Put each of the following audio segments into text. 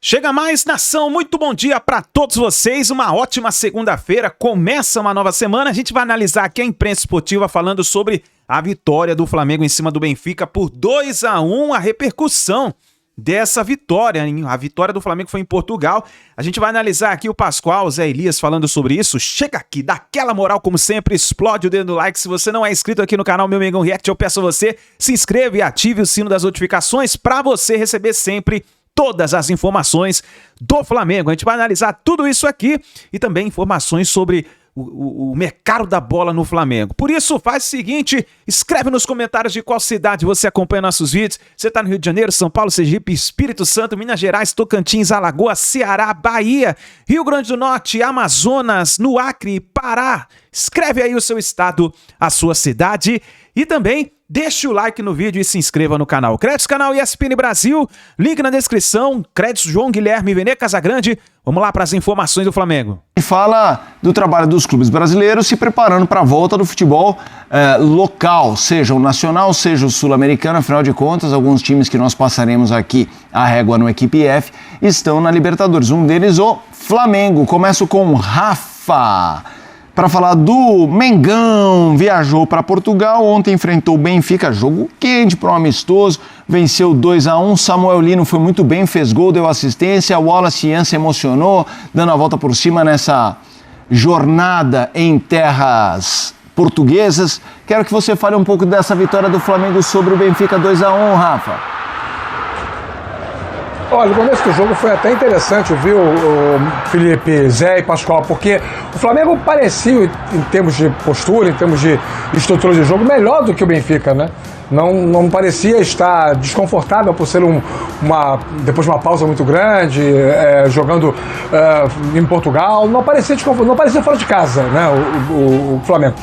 Chega mais, nação, muito bom dia para todos vocês, uma ótima segunda-feira, começa uma nova semana, a gente vai analisar aqui a imprensa esportiva falando sobre a vitória do Flamengo em cima do Benfica por 2-1, a repercussão dessa vitória, hein? A vitória do Flamengo foi em Portugal, a gente vai analisar aqui o Pascoal, o Zé Elias falando sobre isso, chega aqui, dá aquela moral como sempre, explode o dedo do like, se você não é inscrito aqui no canal Meu Mengão React, eu peço a você, se inscreva e ative o sino das notificações para você receber sempre todas as informações do Flamengo. A gente vai analisar tudo isso aqui e também informações sobre o mercado da bola no Flamengo. Por isso, faz o seguinte, escreve nos comentários de qual cidade você acompanha nossos vídeos. Você está no Rio de Janeiro, São Paulo, Sergipe, Espírito Santo, Minas Gerais, Tocantins, Alagoas, Ceará, Bahia, Rio Grande do Norte, Amazonas, no Acre, Pará. Escreve aí o seu estado, a sua cidade e também deixe o like no vídeo e se inscreva no canal. Créditos Canal ESPN Brasil, link na descrição, créditos João Guilherme Venê Casagrande. Vamos lá para as informações do Flamengo. E fala do trabalho dos clubes brasileiros se preparando para a volta do futebol local, seja o nacional, seja o sul-americano. Afinal de contas, alguns times que nós passaremos aqui a régua no Equipe F estão na Libertadores. Um deles, o Flamengo. Começo com Rafa. Para falar do Mengão, viajou para Portugal, ontem enfrentou o Benfica, jogo quente para um amistoso, venceu 2-1, Samuel Lino foi muito bem, fez gol, deu assistência, o Wallace Ian se emocionou, dando a volta por cima nessa jornada em terras portuguesas. Quero que você fale um pouco dessa vitória do Flamengo sobre o Benfica 2-1, Rafa. Olha, o começo do jogo foi até interessante, viu, o Felipe, Zé e Pascoal, porque o Flamengo parecia, em termos de postura, em termos de estrutura de jogo, melhor do que o Benfica, né? Não parecia estar desconfortável por ser depois de uma pausa muito grande, jogando em Portugal, não parecia fora de casa, né, o Flamengo.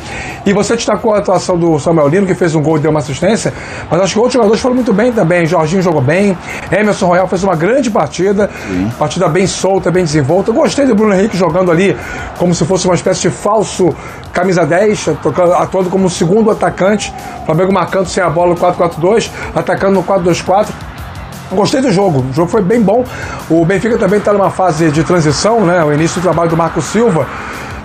E você destacou a atuação do Samuel Lino, que fez um gol e deu uma assistência, mas acho que outros jogadores foram muito bem também. Jorginho jogou bem, Emerson Royal fez uma grande partida, partida bem solta, bem desenvolta. Eu gostei do Bruno Henrique jogando ali como se fosse uma espécie de falso camisa 10, atuando como segundo atacante, o Flamengo marcando sem a bola no 4-4-2, atacando no 4-2-4. Gostei do jogo, o jogo foi bem bom. O Benfica também está numa fase de transição, né? O início do trabalho do Marco Silva.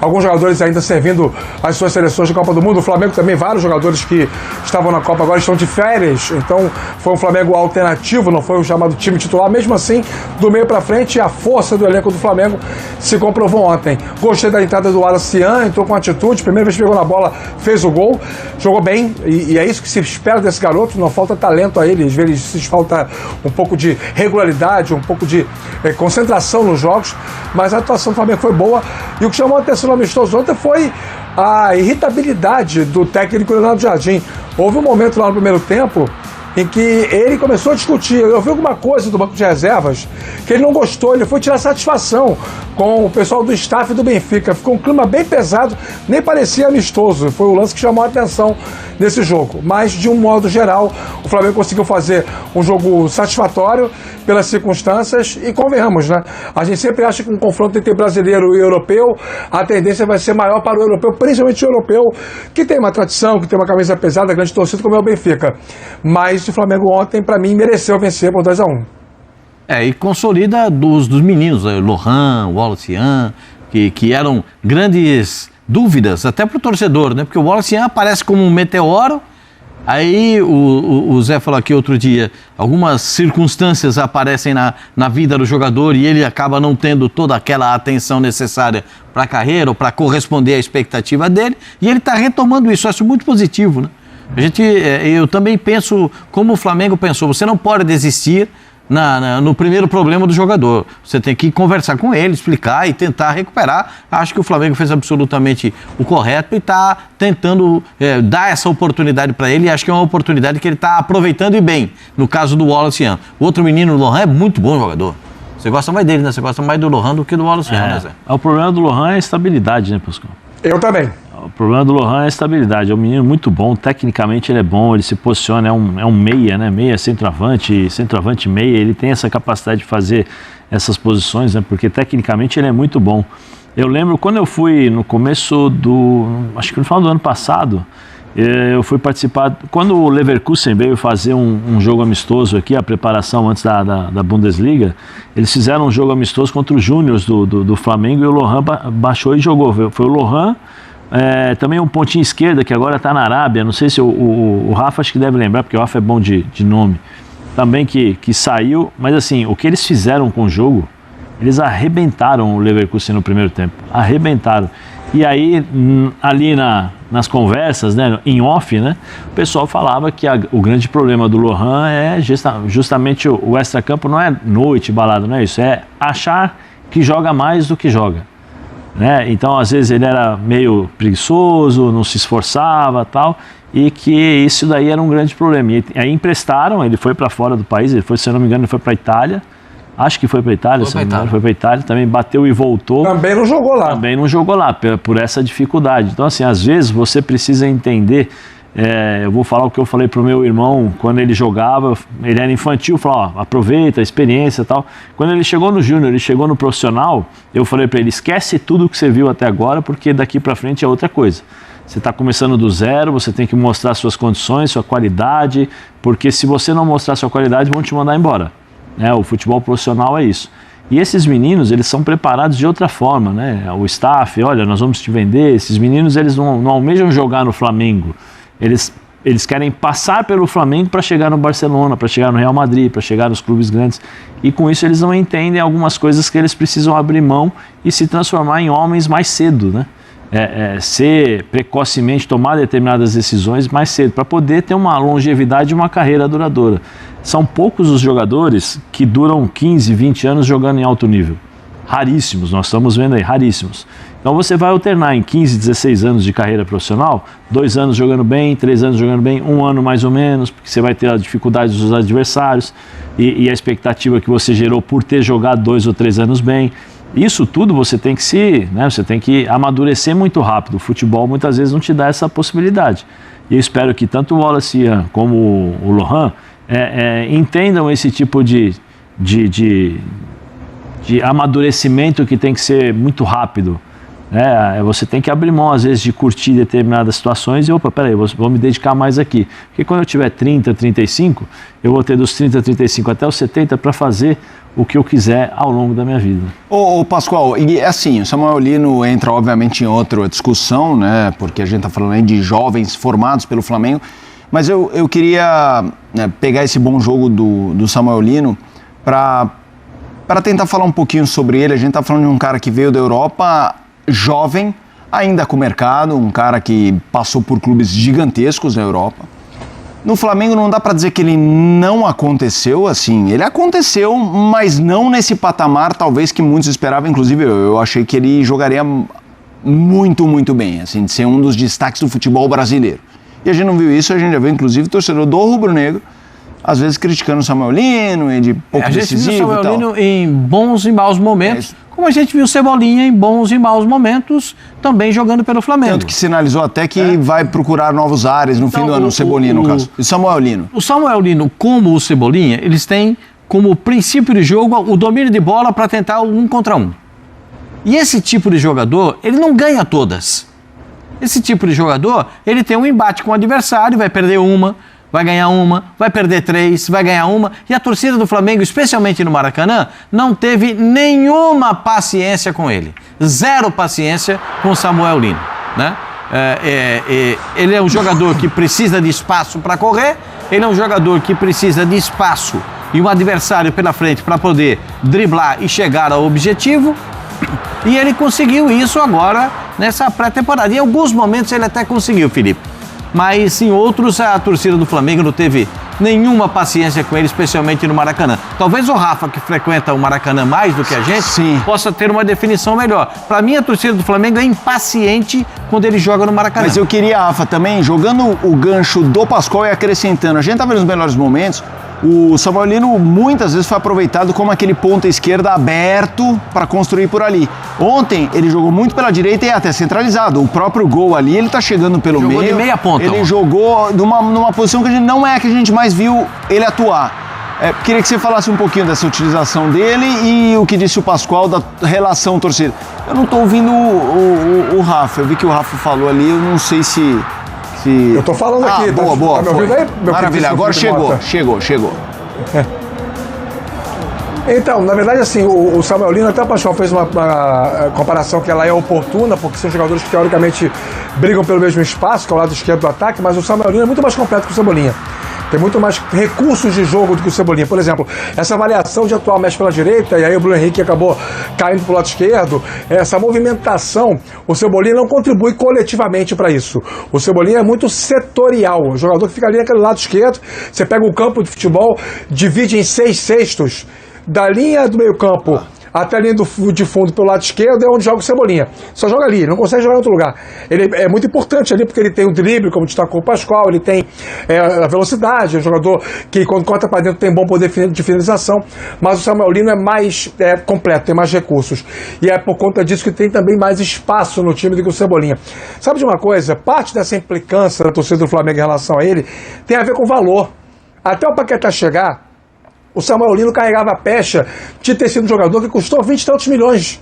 Alguns jogadores ainda servindo as suas seleções de Copa do Mundo. O Flamengo também, vários jogadores que estavam na Copa agora estão de férias. Então foi um Flamengo alternativo, não foi o chamado time titular. Mesmo assim, do meio para frente, a força do elenco do Flamengo se comprovou ontem. Gostei da entrada do Wallace Ian, entrou com atitude. Primeira vez que pegou na bola, fez o gol. Jogou bem e é isso que se espera desse garoto. Não falta talento a ele. Às vezes falta um pouco de regularidade, um pouco de concentração nos jogos. Mas a atuação do Flamengo foi boa. E o que chamou a atenção no amistoso ontem foi a irritabilidade do técnico Leonardo Jardim. Houve um momento lá no primeiro tempo em que ele começou a discutir. Eu vi alguma coisa do banco de reservas que ele não gostou, ele foi tirar satisfação com o pessoal do staff do Benfica. Ficou um clima bem pesado, nem parecia amistoso. Foi o lance que chamou a atenção nesse jogo. Mas, de um modo geral, o Flamengo conseguiu fazer um jogo satisfatório pelas circunstâncias e convenhamos, né? A gente sempre acha que um confronto entre brasileiro e europeu, a tendência vai ser maior para o europeu, principalmente o europeu, que tem uma tradição, que tem uma camisa pesada, grande torcida, como é o Benfica. Mas o Flamengo ontem, para mim, mereceu vencer por 2-1. E consolida dos meninos, Lohan, Wallace Ian, que eram grandes dúvidas, até para o torcedor, né? Porque o Wallace Ian aparece como um meteoro, aí o Zé falou aqui outro dia, algumas circunstâncias aparecem na vida do jogador e ele acaba não tendo toda aquela atenção necessária para a carreira ou para corresponder à expectativa dele, e ele está retomando isso, eu acho muito positivo, né? Eu também penso como o Flamengo pensou, você não pode desistir no primeiro problema do jogador. Você tem que conversar com ele, explicar e tentar recuperar. Acho que o Flamengo fez absolutamente o correto e está tentando dar essa oportunidade para ele, e acho que é uma oportunidade que ele está aproveitando e bem, no caso do Wallace Ian. O outro menino, o Lohan, é muito bom jogador. Você gosta mais dele, né? Você gosta mais do Lohan do que do Wallace Ian, né, Zé? O problema do Lohan é a estabilidade, né, Pascoal? Eu também. O problema do Lohan é a estabilidade. É um menino muito bom, tecnicamente ele é bom, ele se posiciona, é um meia, né? Meia, centroavante meia, ele tem essa capacidade de fazer essas posições, né? Porque tecnicamente ele é muito bom. Eu lembro quando eu fui no começo acho que no final do ano passado, Eu fui participar, quando o Leverkusen veio fazer um jogo amistoso aqui, a preparação antes da Bundesliga, eles fizeram um jogo amistoso contra os Júniors do Flamengo e o Lohan baixou e jogou. Foi o Lohan, também um pontinho esquerda que agora está na Arábia, não sei se o Rafa acho que deve lembrar, porque o Rafa é bom de nome, também que saiu, mas assim, o que eles fizeram com o jogo, eles arrebentaram o Leverkusen no primeiro tempo, arrebentaram. E aí, ali nas conversas, né, em off, né, o pessoal falava que o grande problema do Lohan é justamente o extracampo, não é noite, balada, não é isso, é achar que joga mais do que joga. Né? Então, às vezes, ele era meio preguiçoso, não se esforçava tal, e que isso daí era um grande problema. E aí emprestaram, ele foi para fora do país, ele foi, se eu não me engano, ele foi para a Itália. Acho que foi para a Itália, foi para a Itália, também bateu e voltou. Também não jogou lá. Também não jogou lá, por essa dificuldade. Então, assim, às vezes você precisa entender, eu vou falar o que eu falei pro meu irmão, quando ele jogava, ele era infantil, falou, aproveita a experiência e tal. Quando ele chegou no júnior, ele chegou no profissional, eu falei para ele, esquece tudo que você viu até agora, porque daqui para frente é outra coisa. Você está começando do zero, você tem que mostrar suas condições, sua qualidade, porque se você não mostrar sua qualidade, vão te mandar embora. O futebol profissional é isso. E esses meninos, eles são preparados de outra forma, né? O staff, olha, nós vamos te vender. Esses meninos, eles não almejam jogar no Flamengo. Eles querem passar pelo Flamengo para chegar no Barcelona, para chegar no Real Madrid, para chegar nos clubes grandes. E com isso eles não entendem algumas coisas que eles precisam abrir mão e se transformar em homens mais cedo, né? Ser precocemente, tomar determinadas decisões mais cedo, para poder ter uma longevidade e uma carreira duradoura. São poucos os jogadores que duram 15, 20 anos jogando em alto nível. Raríssimos, nós estamos vendo aí, raríssimos. Então você vai alternar em 15, 16 anos de carreira profissional, 2 anos jogando bem, 3 anos jogando bem, 1 ano mais ou menos, porque você vai ter a dificuldade dos adversários e a expectativa que você gerou por ter jogado 2 ou 3 anos bem. Isso tudo você tem que você tem que amadurecer muito rápido. O futebol muitas vezes não te dá essa possibilidade. E eu espero que tanto o Wallace como o Lohan entendam esse tipo de amadurecimento que tem que ser muito rápido. Você tem que abrir mão, às vezes, de curtir determinadas situações e, peraí, vou me dedicar mais aqui. Porque quando eu tiver 30, 35, eu vou ter dos 30, 35 até os 70 para fazer o que eu quiser ao longo da minha vida. Ô Pascoal, e assim, o Samuel Lino entra, obviamente, em outra discussão, né? Porque a gente está falando aí de jovens formados pelo Flamengo, mas eu queria pegar esse bom jogo do Samuel Lino para tentar falar um pouquinho sobre ele. A gente está falando de um cara que veio da Europa, jovem, ainda com mercado, um cara que passou por clubes gigantescos na Europa. No Flamengo não dá para dizer que ele não aconteceu, assim, ele aconteceu, mas não nesse patamar, talvez, que muitos esperavam. Inclusive eu achei que ele jogaria muito, muito bem, assim, de ser um dos destaques do futebol brasileiro. E a gente não viu isso, a gente já viu, inclusive, o torcedor do rubro-negro, às vezes criticando o Samuel Lino, e de pouco decisivo e tal. A gente viu o Samuel Lino em bons e maus momentos, como a gente viu o Cebolinha em bons e maus momentos, também jogando pelo Flamengo. Tanto que sinalizou até que vai procurar novos ares no fim do ano, o Cebolinha, no caso. E Samuel Lino? O Samuel Lino, como o Cebolinha, eles têm como princípio de jogo o domínio de bola para tentar 1 contra 1. E esse tipo de jogador, ele não ganha todas. Esse tipo de jogador, ele tem um embate com o adversário, vai perder uma, vai ganhar uma, vai perder 3, vai ganhar uma. E a torcida do Flamengo, especialmente no Maracanã, não teve nenhuma paciência com ele. 0 paciência com o Samuel Lino, né? Ele é um jogador que precisa de espaço para correr, ele é um jogador que precisa de espaço e um adversário pela frente para poder driblar e chegar ao objetivo. E ele conseguiu isso agora nessa pré-temporada. Em alguns momentos ele até conseguiu, Felipe. Mas em outros a torcida do Flamengo não teve nenhuma paciência com ele, especialmente no Maracanã. Talvez o Rafa, que frequenta o Maracanã mais do que a gente, possa ter uma definição melhor. Para mim, a torcida do Flamengo é impaciente quando ele joga no Maracanã. Mas eu queria, Rafa, também, jogando o gancho do Pascoal e acrescentando, a gente tá vendo os melhores momentos, o Samuel Lino muitas vezes foi aproveitado como aquele ponta esquerda aberto para construir por ali. Ontem ele jogou muito pela direita e até centralizado. O próprio gol ali, ele tá chegando pelo meio. Jogou de meia ponta. Ele jogou numa posição que não é a que a gente mais viu ele atuar. Queria que você falasse um pouquinho dessa utilização dele e o que disse o Pascoal da relação torcida. Eu não tô ouvindo o Rafa, eu vi que o Rafa falou ali, eu não sei se Se... Eu tô falando aqui. Boa, boa. Tá me ouvindo aí, meu Maravilha, agora Mota? chegou. Então, na verdade, assim, o Samuel Lino, até o Pascoal fez uma comparação que ela é oportuna, porque são jogadores que teoricamente brigam pelo mesmo espaço, que é o lado esquerdo do ataque, mas o Samuel Lino é muito mais completo que o Cebolinha. Tem muito mais recursos de jogo do que o Cebolinha. Por exemplo, essa variação de atuar mexe pela direita, e aí o Bruno Henrique acabou caindo pro lado esquerdo. Essa movimentação, o Cebolinha não contribui coletivamente para isso. O Cebolinha é muito setorial. O jogador que fica ali naquele lado esquerdo, você pega o campo de futebol, divide em 6 cestos, da linha do meio campo até a linha de fundo pelo lado esquerdo é onde joga o Cebolinha. Só joga ali, não consegue jogar em outro lugar. Ele é muito importante ali porque ele tem o drible, como destacou o Pascoal, ele tem a velocidade, é um jogador que quando corta para dentro tem bom poder de finalização, mas o Samuel Lino é mais completo, tem mais recursos. E é por conta disso que tem também mais espaço no time do que o Cebolinha. Sabe de uma coisa? Parte dessa implicância da torcida do Flamengo em relação a ele tem a ver com valor. Até o Paquetá chegar, o Samuel Lino carregava a pecha de ter sido um jogador que custou 20 e tantos milhões.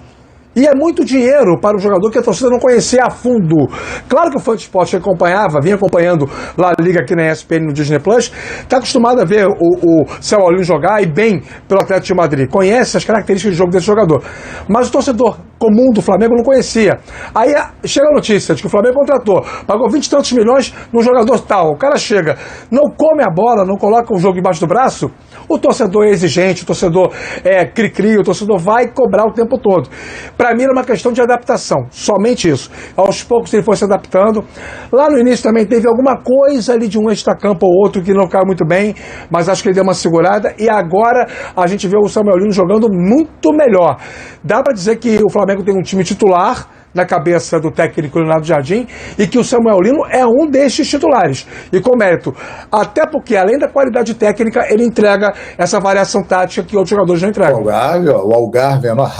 E é muito dinheiro para um jogador que a torcida não conhecia a fundo. Claro que o fã de esporte que acompanhava, vinha acompanhando lá a Liga aqui na ESPN no Disney Plus, está acostumado a ver o Samuel Lino jogar e bem pelo Atlético de Madrid. Conhece as características de jogo desse jogador. Mas o torcedor comum do Flamengo não conhecia. Aí chega a notícia de que o Flamengo contratou, pagou 20 e tantos milhões num jogador tal. O cara chega, não come a bola, não coloca o jogo embaixo do braço. O torcedor é exigente, o torcedor é cri-cri, o torcedor vai cobrar o tempo todo. Para mim era uma questão de adaptação, somente isso. Aos poucos ele foi se adaptando. Lá no início também teve alguma coisa ali de um extracampo ou outro que não caiu muito bem, mas acho que ele deu uma segurada e agora a gente vê o Samuel Lino jogando muito melhor. Dá para dizer que o Flamengo tem um time titular na cabeça do técnico Leonardo Jardim e que o Samuel Lino é um destes titulares. E com mérito. Até porque, além da qualidade técnica, ele entrega essa variação tática que outros jogadores não entregam. O Algarve é nosso.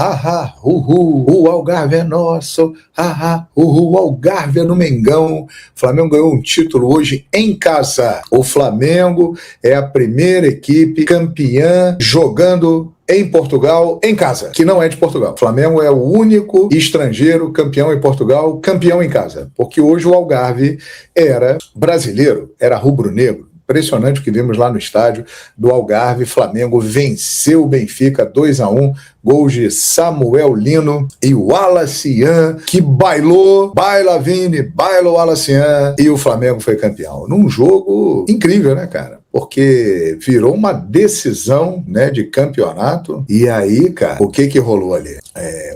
O Algarve é nosso. O Algarve é no Mengão. O Flamengo ganhou um título hoje em casa. O Flamengo é a primeira equipe campeã jogando em Portugal, em casa, que não é de Portugal. O Flamengo é o único estrangeiro campeão em Portugal, campeão em casa. Porque hoje o Algarve era brasileiro, era rubro-negro. Impressionante o que vimos lá no estádio do Algarve. Flamengo venceu o Benfica 2-1, gols de Samuel Lino e o Wallace-Ian, que baila Vini, baila o Wallace-Ian, e o Flamengo foi campeão. Num jogo incrível, né, cara? Porque virou uma decisão, né, de campeonato. E aí, cara, o que rolou ali?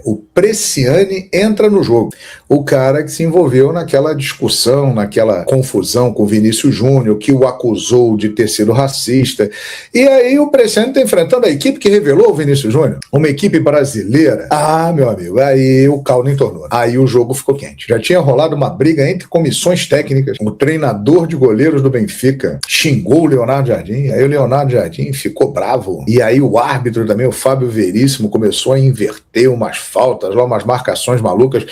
O Bresciani entra no jogo. O cara que se envolveu naquela discussão, naquela confusão com o Vinícius Júnior, que o acusou de ter sido racista. E aí o Bresciani está enfrentando a equipe que revelou o Vinícius Júnior. Uma equipe brasileira. Meu amigo, aí o caldo entornou. Aí o jogo ficou quente. Já tinha rolado uma briga entre comissões técnicas. O treinador de goleiros do Benfica xingou o Leonardo Jardim. Aí o Leonardo Jardim ficou bravo. E aí o árbitro também, o Fábio Veríssimo, começou a inverter umas faltas, lá umas marcações malucas.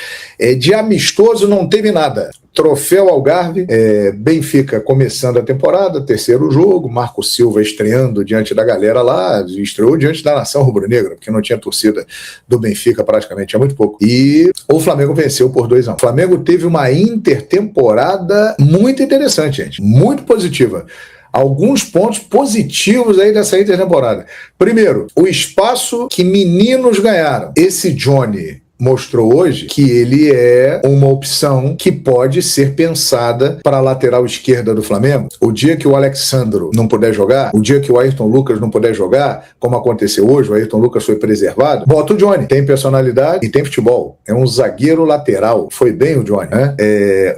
De amistoso não teve nada. Troféu Algarve, Benfica começando a temporada, terceiro jogo, Marco Silva estreando diante da galera lá, estreou diante da nação rubro-negra, porque não tinha torcida do Benfica praticamente, tinha muito pouco. E o Flamengo venceu por 2-1. O Flamengo teve uma intertemporada muito interessante, gente, muito positiva. Alguns pontos positivos aí dessa intertemporada. Primeiro, o espaço que meninos ganharam. Esse Johnny mostrou hoje que ele é uma opção que pode ser pensada para a lateral esquerda do Flamengo. O dia que o Alexandro não puder jogar, o dia que o Ayrton Lucas não puder jogar, como aconteceu hoje, o Ayrton Lucas foi preservado, bota o Johnny. Tem personalidade e tem futebol. É um zagueiro lateral. Foi bem o Johnny, né?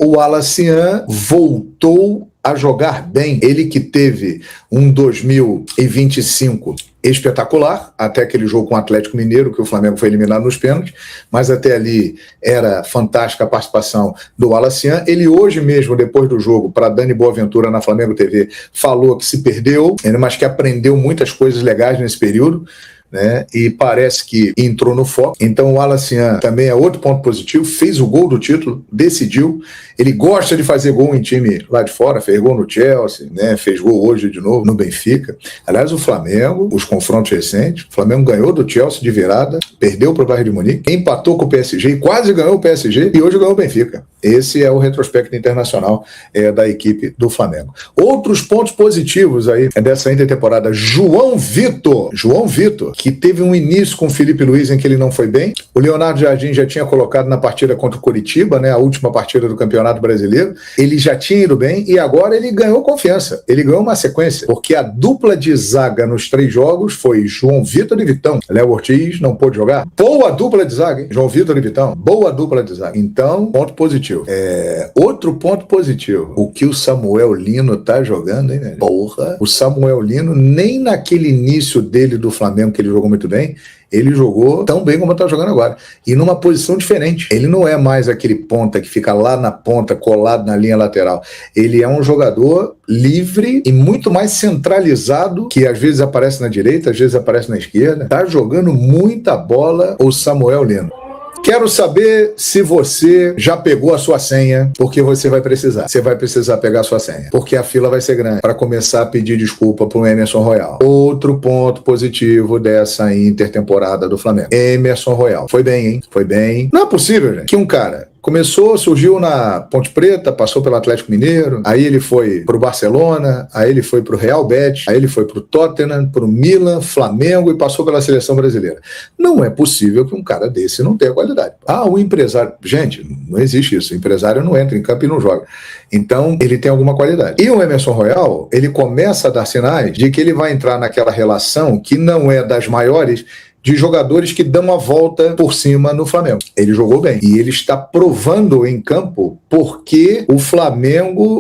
O Wallace-Ian voltou a jogar bem. Ele que teve um 2025 espetacular, até aquele jogo com o Atlético Mineiro, que o Flamengo foi eliminado nos pênaltis, mas até ali era fantástica a participação do Wallace-Ian. Ele hoje mesmo, depois do jogo, para Dani Boaventura na Flamengo TV, falou que se perdeu, mas que aprendeu muitas coisas legais nesse período, né? E parece que entrou no foco. Então o Wallace-Ian também é outro ponto positivo, fez o gol do título, decidiu. Ele gosta de fazer gol em time lá de fora, fez gol no Chelsea, né? Fez gol hoje de novo no Benfica. Aliás, o Flamengo, os confrontos recentes, o Flamengo ganhou do Chelsea de virada, perdeu para o Bayern de Munique, empatou com o PSG e quase ganhou o PSG, e hoje ganhou o Benfica. Esse é o retrospecto internacional da equipe do Flamengo. Outros pontos positivos aí dessa intertemporada: João Vitor, que teve um início com o Felipe Luiz em que ele não foi bem. O Leonardo Jardim já tinha colocado na partida contra o Coritiba, né, a última partida do Campeonato Brasileiro. Ele já tinha ido bem e agora ele ganhou confiança. Ele ganhou uma sequência, porque a dupla de zaga nos 3 jogos foi João Vitor e Vitão. Léo Ortiz não pôde jogar. Boa dupla de zaga, hein? João Vitor e Vitão. Boa dupla de zaga. Então, ponto positivo. Outro ponto positivo. O que o Samuel Lino tá jogando, hein, velho? Porra. O Samuel Lino, nem naquele início dele do Flamengo, que ele jogou muito bem, ele jogou tão bem como está jogando agora. E numa posição diferente. Ele não é mais aquele ponta que fica lá na ponta, colado na linha lateral. Ele é um jogador livre e muito mais centralizado, que às vezes aparece na direita, às vezes aparece na esquerda. Tá jogando muita bola o Samuel Lino. Quero saber se você já pegou a sua senha, porque você vai precisar. Você vai precisar pegar a sua senha, porque a fila vai ser grande para começar a pedir desculpa para o Emerson Royal. Outro ponto positivo dessa intertemporada do Flamengo. Emerson Royal. Foi bem, hein? Foi bem. Não é possível, gente, que um cara surgiu na Ponte Preta, passou pelo Atlético Mineiro, aí ele foi pro Barcelona, aí ele foi pro Real Betis, aí ele foi pro Tottenham, pro Milan, Flamengo e passou pela seleção brasileira. Não é possível que um cara desse não tenha qualidade. O empresário... Gente, não existe isso. O empresário não entra em campo e não joga. Então, ele tem alguma qualidade. E o Emerson Royal, ele começa a dar sinais de que ele vai entrar naquela relação que não é das maiores, de jogadores que dão a volta por cima no Flamengo. Ele jogou bem. E ele está provando em campo porque o Flamengo,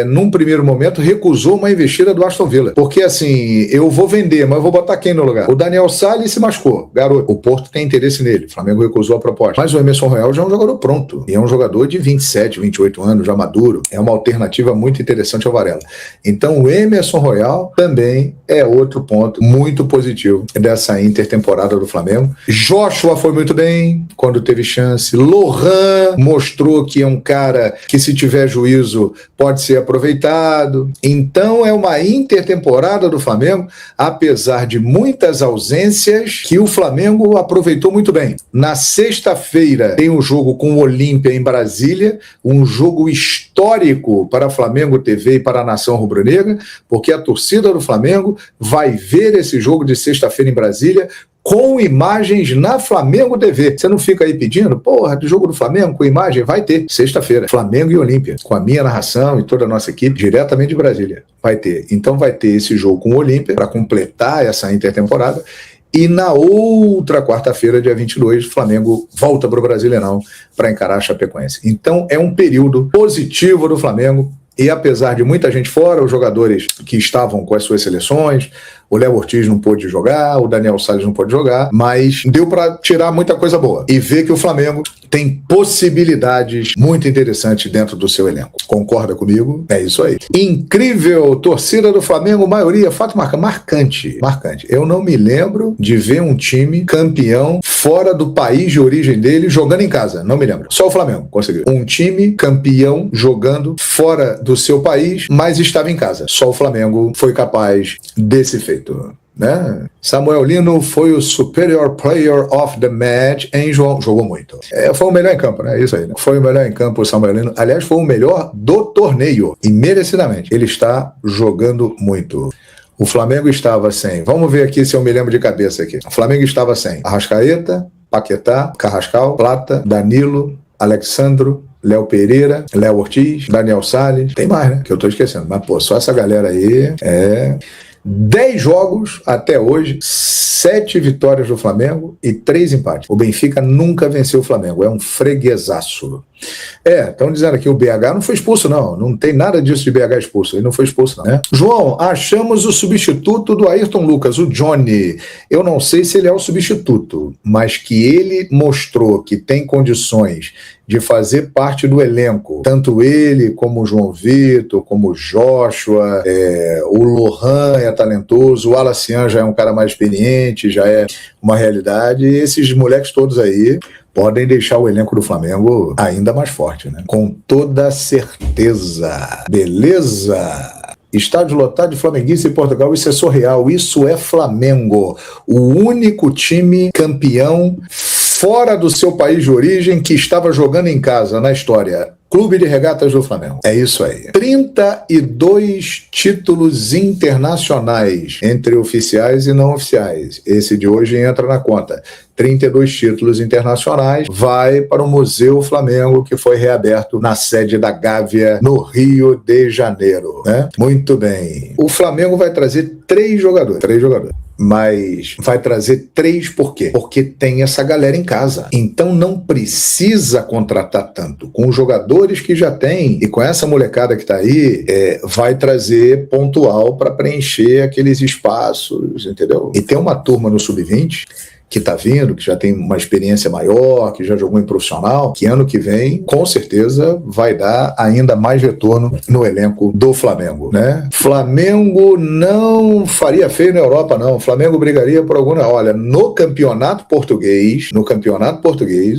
num primeiro momento, recusou uma investida do Aston Villa. Porque, assim, eu vou vender, mas eu vou botar quem no lugar? O Daniel Salles se machucou, garoto. O Porto tem interesse nele. O Flamengo recusou a proposta. Mas o Emerson Royal já é um jogador pronto. E é um jogador de 27, 28 anos, já maduro. É uma alternativa muito interessante ao Varela. Então, o Emerson Royal também é outro ponto muito positivo dessa intertemporada do Flamengo. Joshua foi muito bem quando teve chance. Lohan mostrou que é um cara que, se tiver juízo, pode ser aproveitado. Então é uma intertemporada do Flamengo, apesar de muitas ausências, que o Flamengo aproveitou muito bem. Na sexta-feira tem um jogo com o Olímpia em Brasília, um jogo histórico para a Flamengo TV e para a nação rubro-negra, porque a torcida do Flamengo vai ver esse jogo de sexta-feira em Brasília com imagens na Flamengo TV. Você não fica aí pedindo, do jogo do Flamengo com imagem? Vai ter, sexta-feira, Flamengo e Olímpia, com a minha narração e toda a nossa equipe, diretamente de Brasília. Vai ter. Então vai ter esse jogo com o Olímpia, para completar essa intertemporada, e na outra quarta-feira, dia 22, o Flamengo volta para o Brasileirão para encarar a Chapecoense. Então é um período positivo do Flamengo, e apesar de muita gente fora, os jogadores que estavam com as suas seleções, o Léo Ortiz não pôde jogar, o Daniel Salles não pôde jogar, mas deu para tirar muita coisa boa e ver que o Flamengo tem possibilidades muito interessantes dentro do seu elenco. Concorda comigo? É isso aí. Incrível, torcida do Flamengo, maioria, fato marcante. Eu não me lembro de ver um time campeão fora do país de origem dele jogando em casa. Não me lembro. Só o Flamengo conseguiu. Um time campeão jogando fora do seu país, mas estava em casa. Só o Flamengo foi capaz desse feito. Né? Samuel Lino foi o Superior Player of the Match em João. Jogou muito. Foi o melhor em campo, né? Isso aí. Né? Foi o melhor em campo o Samuel Lino. Aliás, foi o melhor do torneio. E merecidamente. Ele está jogando muito. O Flamengo estava sem. Vamos ver aqui se eu me lembro de cabeça aqui. O Flamengo estava sem Arrascaeta, Paquetá, Carrascal, Plata, Danilo, Alexandro, Léo Pereira, Léo Ortiz, Daniel Salles. Tem mais, né? Que eu tô esquecendo. Mas, só essa galera aí 10 jogos até hoje, 7 vitórias do Flamengo e 3 empates. O Benfica nunca venceu o Flamengo, é um freguesaço. Estão dizendo aqui o BH não foi expulso, não. Não tem nada disso de BH expulso. Ele não foi expulso, não, né? João, achamos o substituto do Ayrton Lucas, o Johnny. Eu não sei se ele é o substituto, mas que ele mostrou que tem condições de fazer parte do elenco. Tanto ele, como o João Vitor, como o Joshua, o Lohan é talentoso, o Alacian já é um cara mais experiente, já é uma realidade. E esses moleques todos aí podem deixar o elenco do Flamengo ainda mais forte, né? Com toda certeza. Beleza? Estádio lotado de flamenguistas em Portugal, isso é surreal, isso é Flamengo. O único time campeão fora do seu país de origem que estava jogando em casa na história. Clube de Regatas do Flamengo. É isso aí. 32 títulos internacionais, entre oficiais e não oficiais. Esse de hoje entra na conta. 32 títulos internacionais, vai para o Museu Flamengo, que foi reaberto na sede da Gávea, no Rio de Janeiro, né? Muito bem. O Flamengo vai trazer 3 jogadores. Mas vai trazer 3 por quê? Porque tem essa galera em casa. Então não precisa contratar tanto. Com os jogadores que já tem e com essa molecada que está aí, vai trazer pontual para preencher aqueles espaços, entendeu? E tem uma turma no Sub-20 que está vindo, que já tem uma experiência maior, que já jogou em profissional, que ano que vem, com certeza, vai dar ainda mais retorno no elenco do Flamengo, né? Flamengo não faria feio na Europa, não. Flamengo brigaria por alguma... Olha, no campeonato português,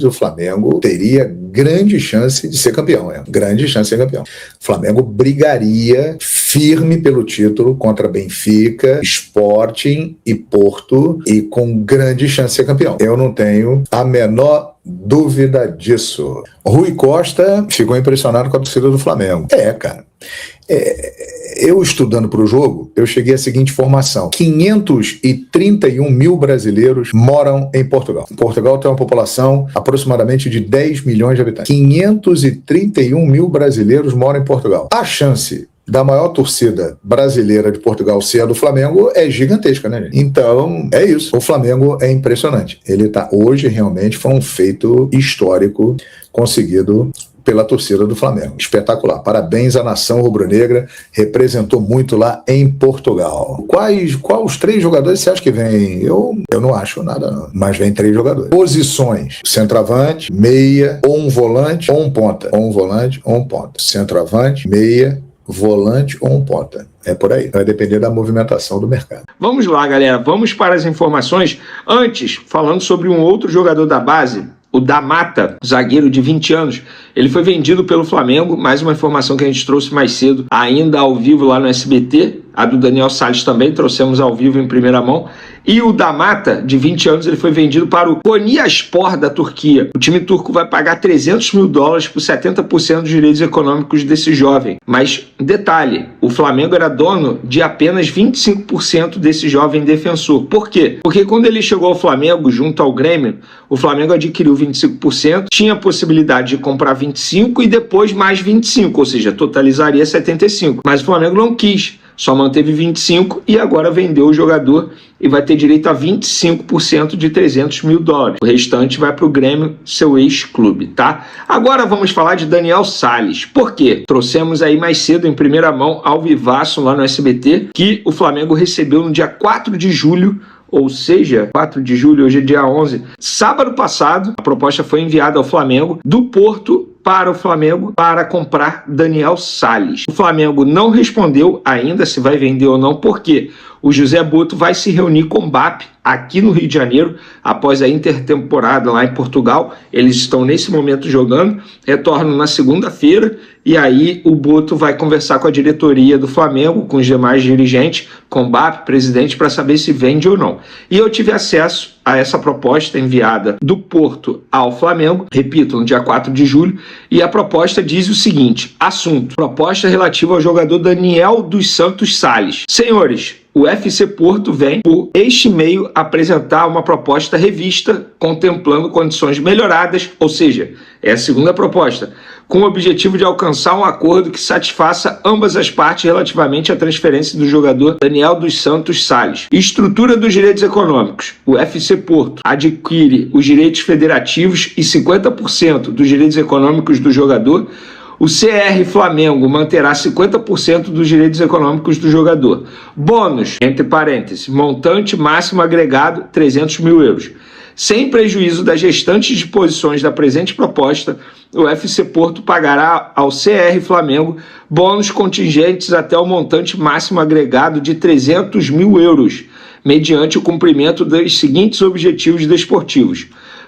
o Flamengo teria grande chance de ser campeão, grande chance de ser campeão. O Flamengo brigaria firme pelo título contra Benfica, Sporting e Porto, e com grande chance de ser campeão. Eu não tenho a menor dúvida disso. Rui Costa ficou impressionado com a torcida do Flamengo. Cara. Eu estudando para o jogo, eu cheguei à seguinte informação: 531 mil brasileiros moram em Portugal. Portugal tem uma população aproximadamente de 10 milhões de habitantes. 531 mil brasileiros moram em Portugal. A chance da maior torcida brasileira de Portugal ser a do Flamengo é gigantesca, né, gente? Então, é isso. O Flamengo é impressionante. Ele hoje realmente foi um feito histórico conseguido pela torcida do Flamengo. Espetacular. Parabéns à nação rubro-negra, representou muito lá em Portugal. Quais os 3 jogadores você acha que vem? Eu não acho nada, não. Mas vem 3 jogadores. Posições: centroavante, meia, ou um volante, ou um ponta. Ou um volante, ou um ponta. Centroavante, meia, volante ou um ponta. É por aí. Vai depender da movimentação do mercado. Vamos lá, galera. Vamos para as informações. Antes, falando sobre um outro jogador da base, o Da Mata, zagueiro de 20 anos, ele foi vendido pelo Flamengo. Mais uma informação que a gente trouxe mais cedo, ainda ao vivo lá no SBT. A do Daniel Salles também trouxemos ao vivo em primeira mão. E o Da Mata, de 20 anos, ele foi vendido para o Konyaspor da Turquia. O time turco vai pagar $300 mil por 70% dos direitos econômicos desse jovem. Mas, detalhe, o Flamengo era dono de apenas 25% desse jovem defensor. Por quê? Porque quando ele chegou ao Flamengo, junto ao Grêmio, o Flamengo adquiriu 25%, tinha a possibilidade de comprar 25% e depois mais 25%, ou seja, totalizaria 75%. Mas o Flamengo não quis. Só manteve 25% e agora vendeu o jogador e vai ter direito a 25% de $300 mil. O restante vai para o Grêmio, seu ex-clube, tá? Agora vamos falar de Daniel Salles. Por quê? Trouxemos aí mais cedo, em primeira mão, ao vivaço lá no SBT, que o Flamengo recebeu no dia 4 de julho, ou seja, 4 de julho, hoje é dia 11, sábado passado, a proposta foi enviada ao Flamengo do Porto para o Flamengo para comprar Daniel Salles. O Flamengo não respondeu ainda se vai vender ou não, porque o José Boto vai se reunir com o Mbappé aqui no Rio de Janeiro, após a intertemporada lá em Portugal. Eles estão nesse momento jogando, retornam na segunda-feira, e aí o Boto vai conversar com a diretoria do Flamengo, com os demais dirigentes, com o Mbappé, presidente, para saber se vende ou não. E eu tive acesso a essa proposta enviada do Porto ao Flamengo, repito, no dia 4 de julho, e a proposta diz o seguinte: assunto, proposta relativa ao jogador Daniel dos Santos Salles. Senhores, o FC Porto vem, por este meio, apresentar uma proposta revista contemplando condições melhoradas, ou seja, é a segunda proposta, com o objetivo de alcançar um acordo que satisfaça ambas as partes relativamente à transferência do jogador Daniel dos Santos Salles. Estrutura dos direitos econômicos. O FC Porto adquire os direitos federativos e 50% dos direitos econômicos do jogador. O CR Flamengo manterá 50% dos direitos econômicos do jogador. Bônus, entre parênteses, montante máximo agregado €300 mil. Sem prejuízo das restantes disposições da presente proposta, o FC Porto pagará ao CR Flamengo bônus contingentes até o montante máximo agregado de €300 mil, mediante o cumprimento dos seguintes objetivos desportivos: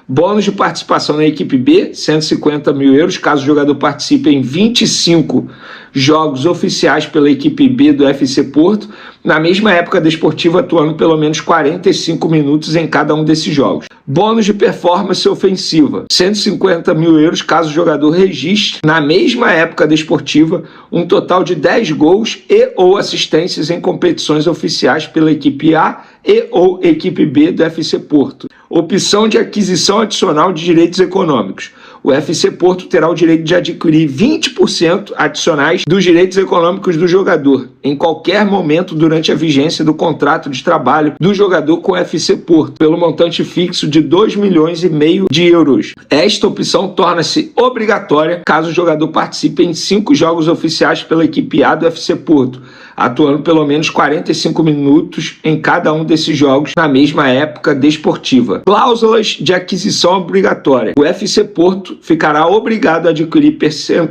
bônus de participação na equipe B, €150 mil, caso o jogador participe em 25 jogos oficiais pela equipe B do FC Porto, na mesma época desportiva, atuando pelo menos 45 minutos em cada um desses jogos. Bônus de performance ofensiva, 150 mil euros caso o jogador registre, na mesma época desportiva, um total de 10 gols e ou assistências em competições oficiais pela equipe A e ou equipe B do FC Porto. Opção de aquisição adicional de direitos econômicos. O FC Porto terá o direito de adquirir 20% adicionais dos direitos econômicos do jogador, em qualquer momento durante a vigência do contrato de trabalho do jogador com o FC Porto, pelo montante fixo de 2,5 milhões de euros. Esta opção torna-se obrigatória caso o jogador participe em 5 jogos oficiais pela equipe A do FC Porto, atuando pelo menos 45 minutos em cada um desses jogos na mesma época desportiva. Cláusulas de aquisição obrigatória. O FC Porto ficará obrigado a adquirir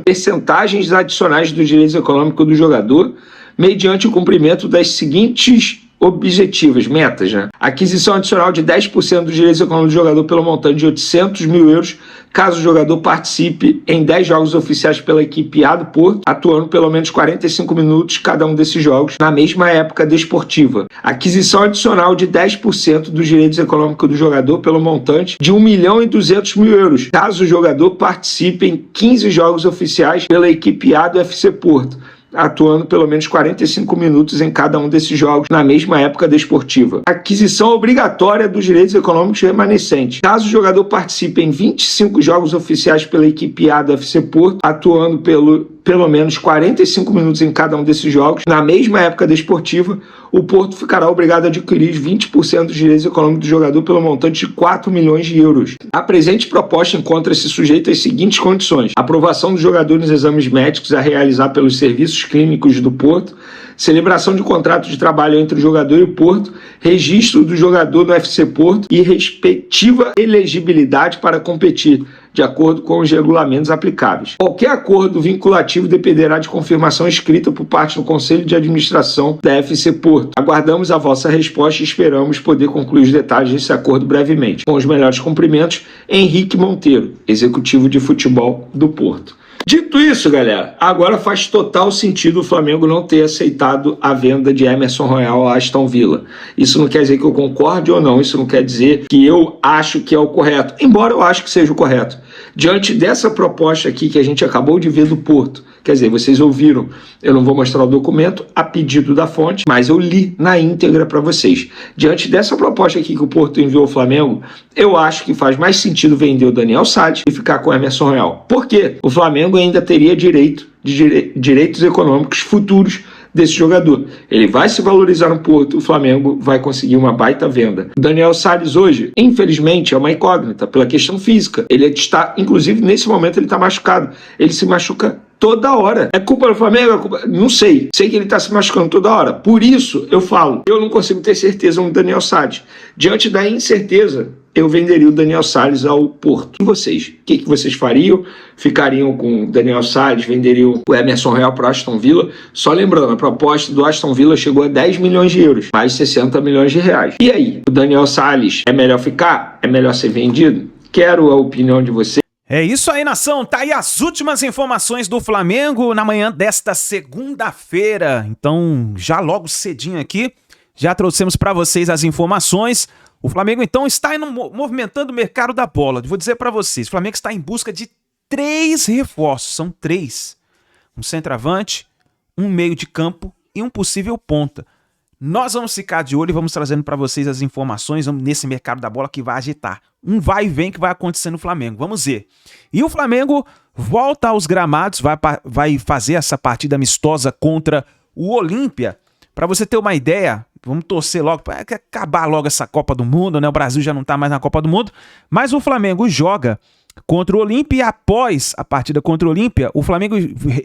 percentagens adicionais dos direitos econômicos do jogador mediante o cumprimento das seguintes objetivos, metas, né? Aquisição adicional de 10% dos direitos econômicos do jogador pelo montante de 800 mil euros, caso o jogador participe em 10 jogos oficiais pela equipe A do Porto, atuando pelo menos 45 minutos cada um desses jogos, na mesma época desportiva. Aquisição adicional de 10% dos direitos econômicos do jogador pelo montante de 1.200.000 euros, caso o jogador participe em 15 jogos oficiais pela equipe A do FC Porto, atuando pelo menos 45 minutos em cada um desses jogos na mesma época desportiva. Aquisição obrigatória dos direitos econômicos remanescentes. Caso o jogador participe em 25 jogos oficiais pela equipe A do FC Porto, atuando pelo menos 45 minutos em cada um desses jogos, na mesma época desportiva, o Porto ficará obrigado a adquirir 20% dos direitos econômicos do jogador pelo montante de 4 milhões de euros. A presente proposta encontra-se sujeita às seguintes condições: aprovação do jogador nos exames médicos a realizar pelos serviços clínicos do Porto, celebração de contrato de trabalho entre o jogador e o Porto, registro do jogador no FC Porto e respectiva elegibilidade para competir, de acordo com os regulamentos aplicáveis. Qualquer acordo vinculativo dependerá de confirmação escrita por parte do Conselho de Administração da FC Porto. Aguardamos a vossa resposta e esperamos poder concluir os detalhes desse acordo brevemente. Com os melhores cumprimentos, Henrique Monteiro, executivo de futebol do Porto. Dito isso, galera, agora faz total sentido o Flamengo não ter aceitado a venda de Emerson Royal a Aston Villa. Isso não quer dizer que eu concorde ou não, isso não quer dizer que eu acho que é o correto, embora eu acho que seja o correto. Diante dessa proposta aqui que a gente acabou de ver do Porto, quer dizer, vocês ouviram, eu não vou mostrar o documento a pedido da fonte, mas eu li na íntegra para vocês. Diante dessa proposta aqui que o Porto enviou ao Flamengo, eu acho que faz mais sentido vender o Daniel Sade e ficar com o Emerson Royal. Por quê? O Flamengo ainda teria direitos econômicos futuros desse jogador. Ele vai se valorizar no Porto, o Flamengo vai conseguir uma baita venda. O Daniel Sales hoje, infelizmente, é uma incógnita pela questão física. Ele está, inclusive, nesse momento ele está machucado. Ele se machuca toda hora. É culpa do Flamengo? É culpa... Não sei. Sei que ele está se machucando toda hora. Por isso, eu falo, eu não consigo ter certeza no Daniel Sales. Diante da incerteza, eu venderia o Daniel Sales ao Porto. E vocês? O que vocês fariam? Ficariam com o Daniel Sales? Venderiam o Emerson Royal para o Aston Villa? Só lembrando, a proposta do Aston Villa chegou a 10 milhões de euros, mais 60 milhões de reais. E aí? O Daniel Sales é melhor ficar? É melhor ser vendido? Quero a opinião de vocês. É isso aí, nação. Tá aí as últimas informações do Flamengo na manhã desta segunda-feira. Então, já logo cedinho aqui, já trouxemos para vocês as informações. O Flamengo, então, está movimentando o mercado da bola. Vou dizer para vocês, o Flamengo está em busca de 3 reforços. São 3. Um centroavante, um meio de campo e um possível ponta. Nós vamos ficar de olho e vamos trazendo para vocês as informações nesse mercado da bola que vai agitar. Um vai e vem que vai acontecer no Flamengo. Vamos ver. E o Flamengo volta aos gramados, vai fazer essa partida amistosa contra o Olímpia. Para você ter uma ideia, vamos torcer logo para acabar logo essa Copa do Mundo, né? O Brasil já não está mais na Copa do Mundo, mas o Flamengo joga contra o Olímpia e após a partida contra o Olímpia, o Flamengo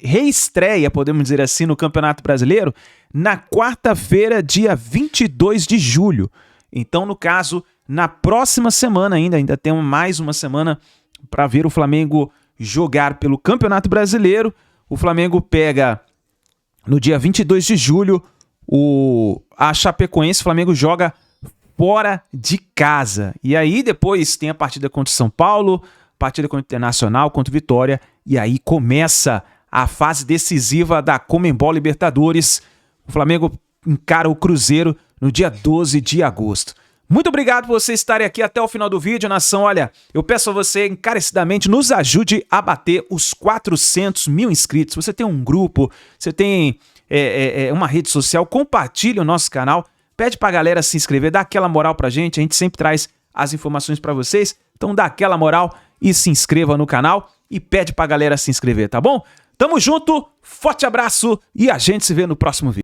reestreia, podemos dizer assim, no Campeonato Brasileiro na quarta-feira, dia 22 de julho. Então, no caso, na próxima semana ainda temos mais uma semana para ver o Flamengo jogar pelo Campeonato Brasileiro. O Flamengo pega no dia 22 de julho a Chapecoense. O Flamengo joga fora de casa. E aí depois tem a partida contra o São Paulo, partida contra o Internacional, contra o Vitória, e aí começa a fase decisiva da Conmebol Libertadores. O Flamengo encara o Cruzeiro no dia 12 de agosto. Muito obrigado por vocês estarem aqui até o final do vídeo, nação. Olha, eu peço a você encarecidamente, nos ajude a bater os 400 mil inscritos. Você tem um grupo, você tem uma rede social, compartilhe o nosso canal, pede pra galera se inscrever, dá aquela moral pra gente, a gente sempre traz as informações pra vocês. Então dá aquela moral e se inscreva no canal e pede pra galera se inscrever, tá bom? Tamo junto, forte abraço e a gente se vê no próximo vídeo.